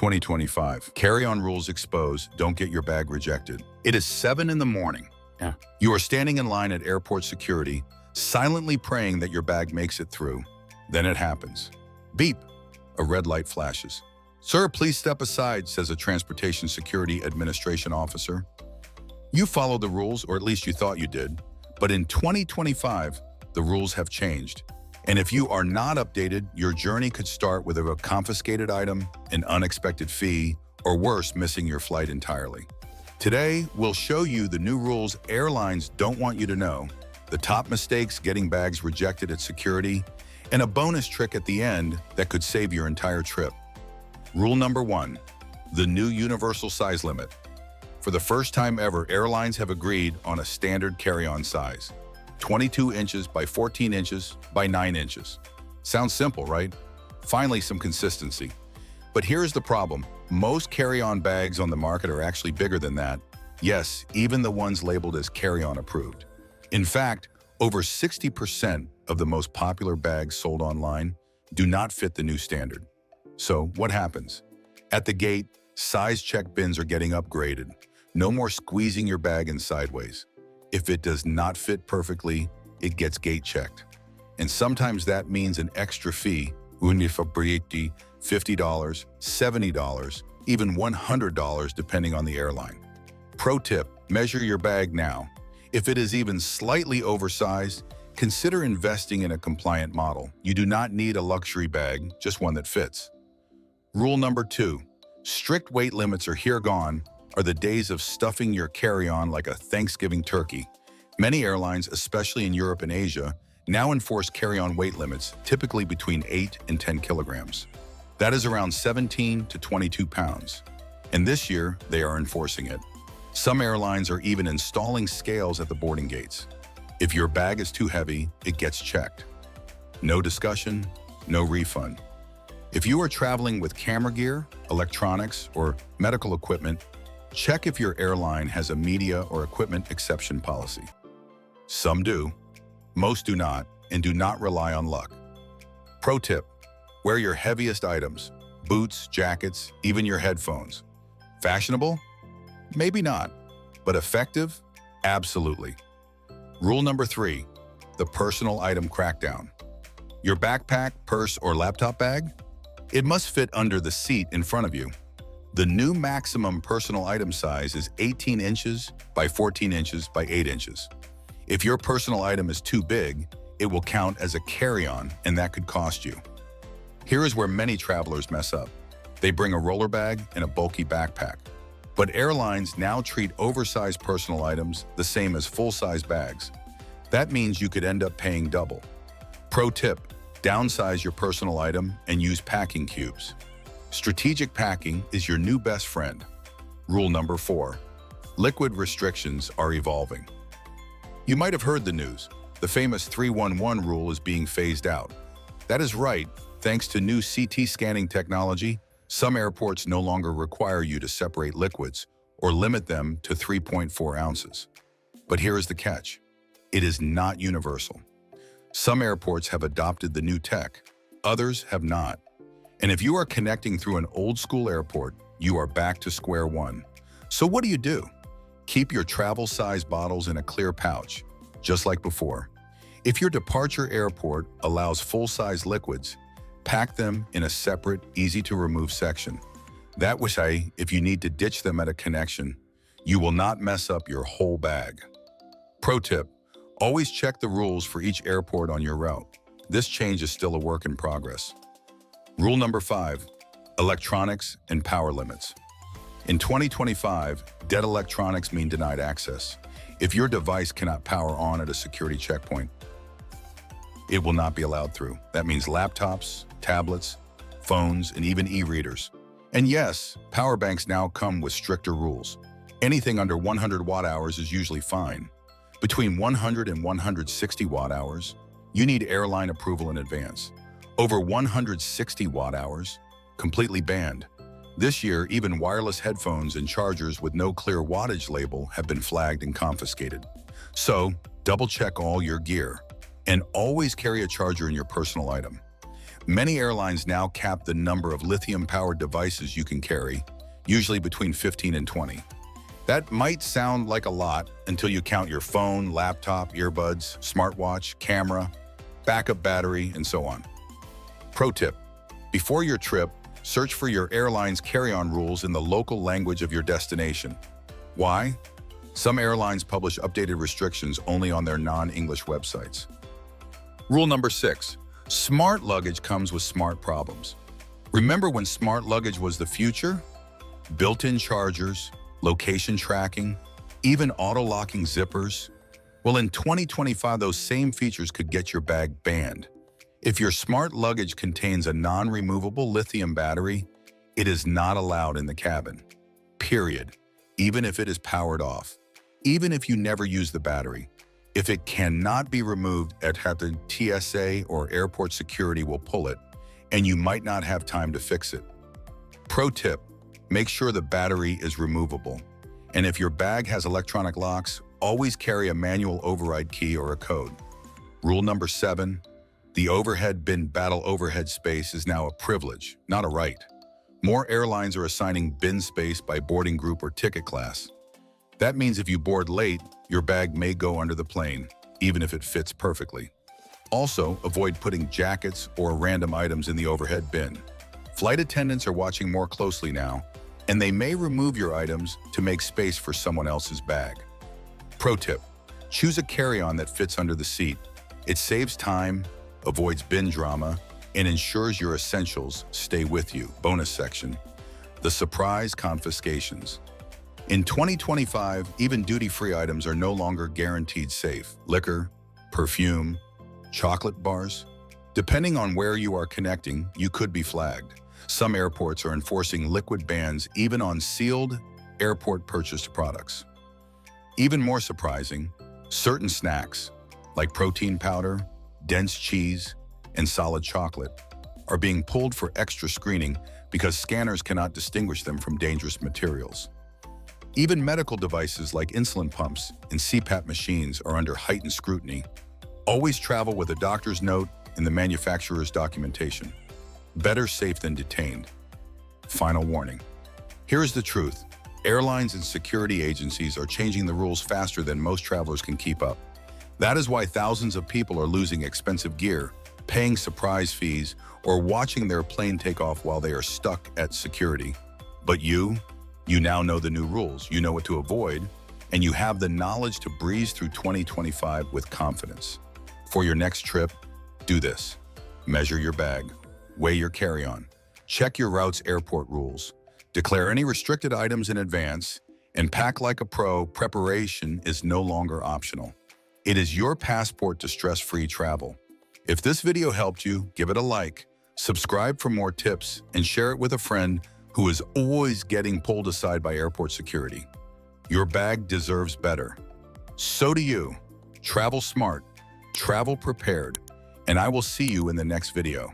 2025. Carry-on rules exposed. Don't get your bag rejected. It is 7 in the morning. Yeah. You are standing in line at airport security, silently praying that your bag makes it through. Then it happens. Beep. A red light flashes. "Sir, please step aside," says a Transportation Security Administration officer. You follow the rules, or at least you thought you did. But in 2025, the rules have changed. And if you are not updated, your journey could start with a confiscated item, an unexpected fee, or worse, missing your flight entirely. Today, we'll show you the new rules airlines don't want you to know, the top mistakes getting bags rejected at security, and a bonus trick at the end that could save your entire trip. Rule number 1, the new universal size limit. For the first time ever, airlines have agreed on a standard carry-on size. 22 inches by 14 inches by 9 inches. Sounds simple, right? Finally, some consistency. But here's the problem. Most carry-on bags on the market are actually bigger than that. Yes, even the ones labeled as carry-on approved. In fact, over 60% of the most popular bags sold online do not fit the new standard. So what happens? At the gate, size check bins are getting upgraded. No more squeezing your bag in sideways. If it does not fit perfectly, it gets gate checked. And sometimes that means an extra fee, $50, $70, even $100 depending on the airline. Pro tip, measure your bag now. If it is even slightly oversized, consider investing in a compliant model. You do not need a luxury bag, just one that fits. Rule number 2, strict weight limits are gone are the days of stuffing your carry-on like a Thanksgiving turkey. Many airlines, especially in Europe and Asia, now enforce carry-on weight limits, typically between 8 and 10 kilograms. That is around 17 to 22 pounds. And this year, they are enforcing it. Some airlines are even installing scales at the boarding gates. If your bag is too heavy, it gets checked. No discussion, no refund. If you are traveling with camera gear, electronics, or medical equipment, check if your airline has a media or equipment exception policy. Some do, most do not, and do not rely on luck. Pro tip, wear your heaviest items, boots, jackets, even your headphones. Fashionable? Maybe not, but effective? Absolutely. Rule number 3, the personal item crackdown. Your backpack, purse, or laptop bag? It must fit under the seat in front of you. The new maximum personal item size is 18 inches by 14 inches by 8 inches. If your personal item is too big, it will count as a carry-on, and that could cost you. Here is where many travelers mess up. They bring a roller bag and a bulky backpack. But airlines now treat oversized personal items the same as full-size bags. That means you could end up paying double. Pro tip, downsize your personal item and use packing cubes. Strategic packing is your new best friend. Rule number 4, liquid restrictions are evolving. You might have heard the news. The famous 311 rule is being phased out. That is right. Thanks to new CT scanning technology, some airports no longer require you to separate liquids or limit them to 3.4 ounces. But here is the catch. It is not universal. Some airports have adopted the new tech. Others have not. And if you are connecting through an old-school airport, you are back to square one. So what do? Keep your travel-size bottles in a clear pouch, just like before. If your departure airport allows full-size liquids, pack them in a separate, easy-to-remove section. That way, if you need to ditch them at a connection, you will not mess up your whole bag. Pro tip, always check the rules for each airport on your route. This change is still a work in progress. Rule number 5, electronics and power limits. In 2025, dead electronics mean denied access. If your device cannot power on at a security checkpoint, it will not be allowed through. That means laptops, tablets, phones, and even e-readers. And yes, power banks now come with stricter rules. Anything under 100 watt-hours is usually fine. Between 100 and 160 watt-hours, you need airline approval in advance. Over 160 watt-hours, completely banned. This year, even wireless headphones and chargers with no clear wattage label have been flagged and confiscated. So, double-check all your gear, and always carry a charger in your personal item. Many airlines now cap the number of lithium-powered devices you can carry, usually between 15 and 20. That might sound like a lot until you count your phone, laptop, earbuds, smartwatch, camera, backup battery, and so on. Pro tip: before your trip, search for your airline's carry-on rules in the local language of your destination. Why? Some airlines publish updated restrictions only on their non-English websites. Rule number 6. Smart luggage comes with smart problems. Remember when smart luggage was the future? Built-in chargers, location tracking, even auto-locking zippers. Well, in 2025, those same features could get your bag banned. If your smart luggage contains a non-removable lithium battery, it is not allowed in the cabin. Period. Even if it is powered off. Even if you never use the battery. If it cannot be removed, the TSA or airport security will pull it, and you might not have time to fix it. Pro tip: make sure the battery is removable. And if your bag has electronic locks, always carry a manual override key or a code. Rule number 7. The overhead bin battle overhead space is now a privilege, not a right. More airlines are assigning bin space by boarding group or ticket class. That means if you board late, your bag may go under the plane, even if it fits perfectly. Also, avoid putting jackets or random items in the overhead bin. Flight attendants are watching more closely now, and they may remove your items to make space for someone else's bag. Pro tip: choose a carry-on that fits under the seat. It saves time, avoids bin drama, and ensures your essentials stay with you. Bonus section: the surprise confiscations. In 2025, even duty-free items are no longer guaranteed safe. Liquor, perfume, chocolate bars. Depending on where you are connecting, you could be flagged. Some airports are enforcing liquid bans even on sealed, airport-purchased products. Even more surprising, certain snacks, like protein powder, dense cheese, and solid chocolate, are being pulled for extra screening because scanners cannot distinguish them from dangerous materials. Even medical devices like insulin pumps and CPAP machines are under heightened scrutiny. Always travel with a doctor's note and the manufacturer's documentation. Better safe than detained. Final warning: here is the truth. Airlines and security agencies are changing the rules faster than most travelers can keep up. That is why thousands of people are losing expensive gear, paying surprise fees, or watching their plane take off while they are stuck at security. But you now know the new rules, you know what to avoid, and you have the knowledge to breeze through 2025 with confidence. For your next trip, do this. Measure your bag, weigh your carry-on, check your route's airport rules, declare any restricted items in advance, and pack like a pro. Preparation is no longer optional. It is your passport to stress-free travel. If this video helped you, give it a like, subscribe for more tips, and share it with a friend who is always getting pulled aside by airport security. Your bag deserves better. So do you. Travel smart, travel prepared, and I will see you in the next video.